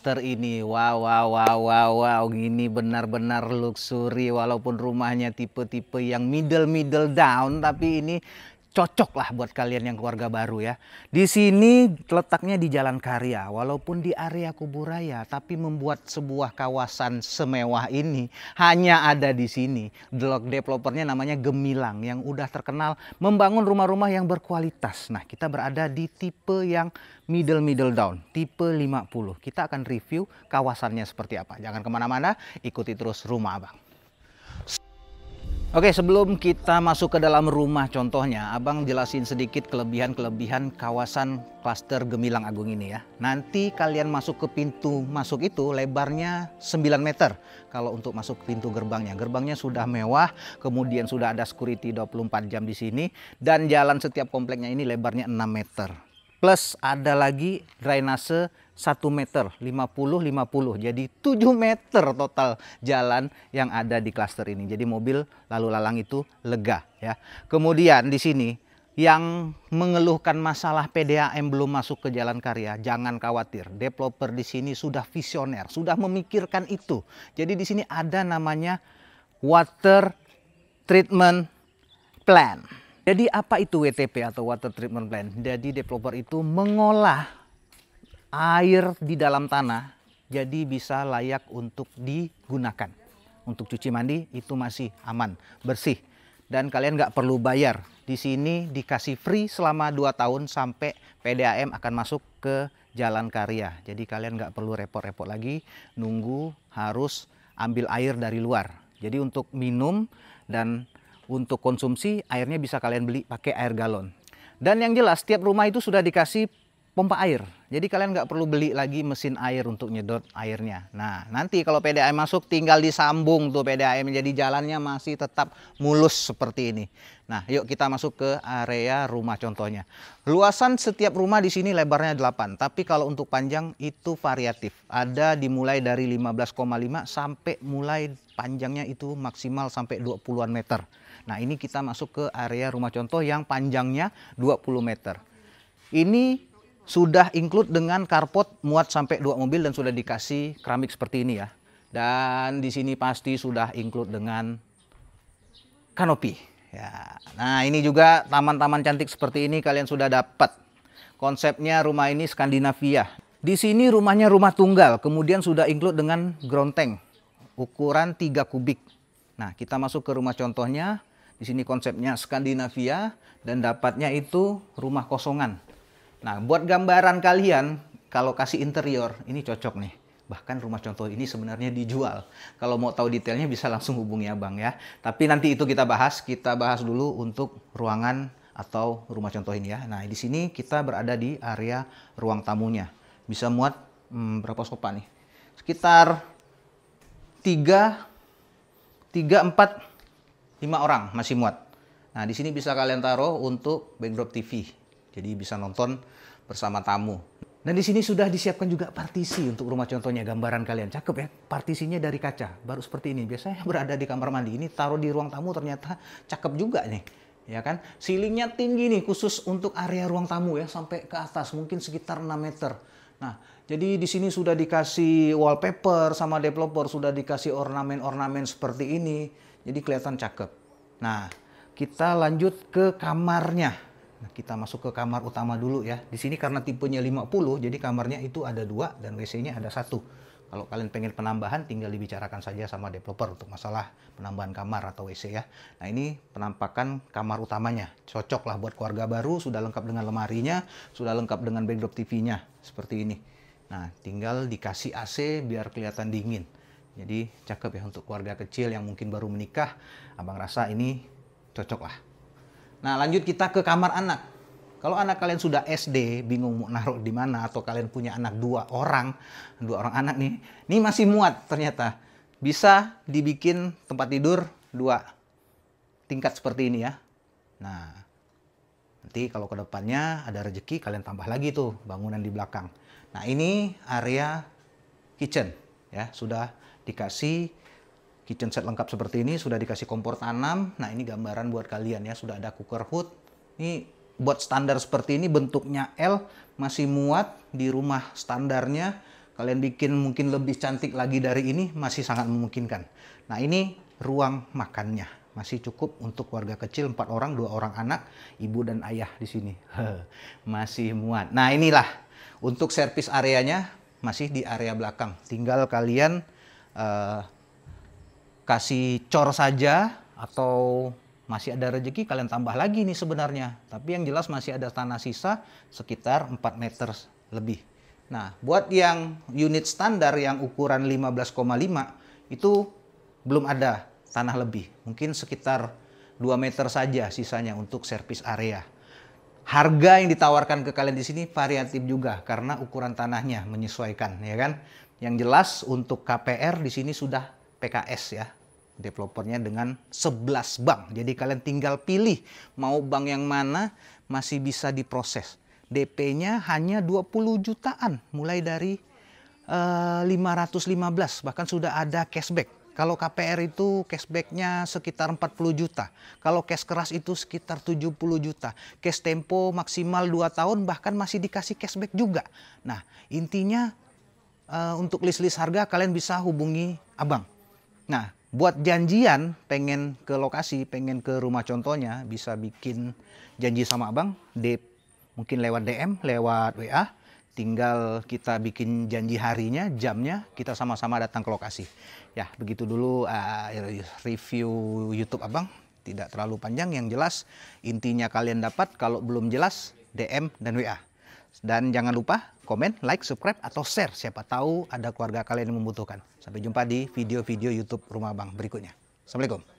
klaster ini. Wow, wow, wow, wow, wow. Gini benar-benar luxury walaupun rumahnya tipe-tipe yang middle down, tapi ini cocok lah buat kalian yang keluarga baru ya. Di sini letaknya di Jalan Karya, walaupun di area Kuburaya, tapi membuat sebuah kawasan semewah ini hanya ada di sini. Developernya namanya Gemilang yang udah terkenal membangun rumah-rumah yang berkualitas. Nah, kita berada di tipe yang middle down, tipe 50. Kita akan review kawasannya seperti apa. Jangan kemana-mana, ikuti terus Rumah Abang. Oke, sebelum kita masuk ke dalam rumah contohnya, Abang jelasin sedikit kelebihan-kelebihan kawasan klaster Gemilang Agung ini ya. Nanti kalian masuk ke pintu masuk itu lebarnya 9 meter. Kalau untuk masuk ke pintu gerbangnya. Gerbangnya sudah mewah, kemudian sudah ada security 24 jam di sini. Dan jalan setiap kompleknya ini lebarnya 6 meter. Plus ada lagi drainase 1 meter, 50-50. Jadi 7 meter total jalan yang ada di klaster ini. Jadi mobil lalu lalang itu lega ya. Kemudian di sini yang mengeluhkan masalah PDAM belum masuk ke Jalan Karya, jangan khawatir. Developer di sini sudah visioner, sudah memikirkan itu. Jadi di sini ada namanya Water Treatment Plan. Jadi apa itu WTP atau Water Treatment Plan? Jadi developer itu mengolah air di dalam tanah jadi bisa layak untuk digunakan. Untuk cuci mandi itu masih aman, bersih. Dan kalian nggak perlu bayar. Di sini dikasih free selama 2 tahun sampai PDAM akan masuk ke Jalan Karya. Jadi kalian nggak perlu repot-repot lagi nunggu harus ambil air dari luar. Jadi untuk minum dan untuk konsumsi airnya bisa kalian beli pakai air galon. Dan yang jelas setiap rumah itu sudah dikasih pompa air. Jadi kalian nggak perlu beli lagi mesin air untuk nyedot airnya. Nah nanti kalau PDAM masuk tinggal disambung tuh PDAM. Jadi jalannya masih tetap mulus seperti ini. Nah yuk kita masuk ke area rumah contohnya. Luasan setiap rumah di sini lebarnya 8. Tapi kalau untuk panjang itu variatif. Ada dimulai dari 15,5 sampai mulai panjangnya itu maksimal sampai 20-an meter. Nah ini kita masuk ke area rumah contoh yang panjangnya 20 meter. Ini sudah include dengan carport muat sampai 2 mobil dan sudah dikasih keramik seperti ini ya. Dan di sini pasti sudah include dengan kanopi. Ya. Nah ini juga taman-taman cantik seperti ini kalian sudah dapat. Konsepnya rumah ini Skandinavia. Di sini rumahnya rumah tunggal, kemudian sudah include dengan ground tank ukuran 3 kubik. Nah kita masuk ke rumah contohnya. Di sini konsepnya Skandinavia dan dapatnya itu rumah kosongan. Nah, buat gambaran kalian kalau kasih interior ini cocok nih. Bahkan rumah contoh ini sebenarnya dijual. Kalau mau tahu detailnya bisa langsung hubungi Abang ya. Tapi nanti itu kita bahas. Kita bahas dulu untuk ruangan atau rumah contoh ini ya. Nah, di sini kita berada di area ruang tamunya. Bisa muat berapa sofa nih? Sekitar 3, 4, 5 orang masih muat. Nah, di sini bisa kalian taruh untuk backdrop TV. Jadi bisa nonton bersama tamu. Dan di sini sudah disiapkan juga partisi untuk rumah contohnya. Gambaran kalian cakep ya. Partisinya dari kaca. Baru seperti ini. Biasanya berada di kamar mandi. Ini taruh di ruang tamu ternyata cakep juga nih. Ya kan? Ceilingnya tinggi nih khusus untuk area ruang tamu ya. Sampai ke atas. Mungkin sekitar 6 meter. Nah, jadi di sini sudah dikasih wallpaper sama developer. Sudah dikasih ornamen-ornamen seperti ini. Jadi kelihatan cakep. Nah, kita lanjut ke kamarnya. Nah, kita masuk ke kamar utama dulu ya. Di sini karena tipenya 50, jadi kamarnya itu ada 2 dan WC-nya ada 1. Kalau kalian pengen penambahan, tinggal dibicarakan saja sama developer untuk masalah penambahan kamar atau WC ya. Nah, ini penampakan kamar utamanya. Cocok lah buat keluarga baru, sudah lengkap dengan lemarinya, sudah lengkap dengan backdrop TV-nya. Seperti ini. Nah, tinggal dikasih AC biar kelihatan dingin. Jadi cakep ya untuk keluarga kecil yang mungkin baru menikah. Abang rasa ini cocok lah. Nah lanjut kita ke kamar anak. Kalau anak kalian sudah SD, bingung mau naruh di mana, atau kalian punya anak 2 orang anak nih. Ini masih muat ternyata. Bisa dibikin tempat tidur 2 tingkat seperti ini ya. Nah nanti kalau ke depannya ada rezeki kalian tambah lagi tuh bangunan di belakang. Nah ini area kitchen ya. Sudah dikasih kitchen set lengkap seperti ini, sudah dikasih kompor tanam. Nah ini gambaran buat kalian ya, sudah ada cooker hood. Ini buat standar seperti ini bentuknya L, masih muat di rumah standarnya. kalian bikin mungkin lebih cantik lagi dari ini, masih sangat memungkinkan. Nah, ini ruang makannya. Masih cukup untuk keluarga kecil, 4 orang, 2 orang anak, ibu dan ayah di sini. Masih muat. Nah, inilah untuk servis areanya masih di area belakang. Tinggal kalian kasih cor saja, atau masih ada rezeki kalian tambah lagi nih sebenarnya. Tapi yang jelas masih ada tanah sisa sekitar 4 meter lebih. Nah, buat yang unit standar yang ukuran 15,5 itu belum ada tanah lebih. Mungkin sekitar 2 meter saja sisanya untuk servis area. Harga yang ditawarkan ke kalian di sini variatif juga karena ukuran tanahnya menyesuaikan, ya kan? Yang jelas untuk KPR di sini sudah PKS ya. Developernya dengan 11 bank. Jadi kalian tinggal pilih mau bank yang mana, masih bisa diproses. DP-nya hanya 20 jutaan, mulai dari 515, bahkan sudah ada cashback. Kalau KPR itu cashbacknya sekitar 40 juta. Kalau cash keras itu sekitar 70 juta. Cash tempo maksimal 2 tahun, bahkan masih dikasih cashback juga. Nah, intinya untuk list-list harga kalian bisa hubungi abang. Nah, buat janjian pengen ke lokasi, pengen ke rumah contohnya, bisa bikin janji sama abang, mungkin lewat DM, lewat WA. Tinggal kita bikin janji harinya, jamnya, kita sama-sama datang ke lokasi. Ya, begitu dulu review YouTube abang. Tidak terlalu panjang, yang jelas intinya kalian dapat. Kalau belum jelas, DM dan WA. Dan jangan lupa komen, like, subscribe, atau share. Siapa tahu ada keluarga kalian yang membutuhkan. Sampai jumpa di video-video YouTube Rumah Abang berikutnya. Assalamualaikum.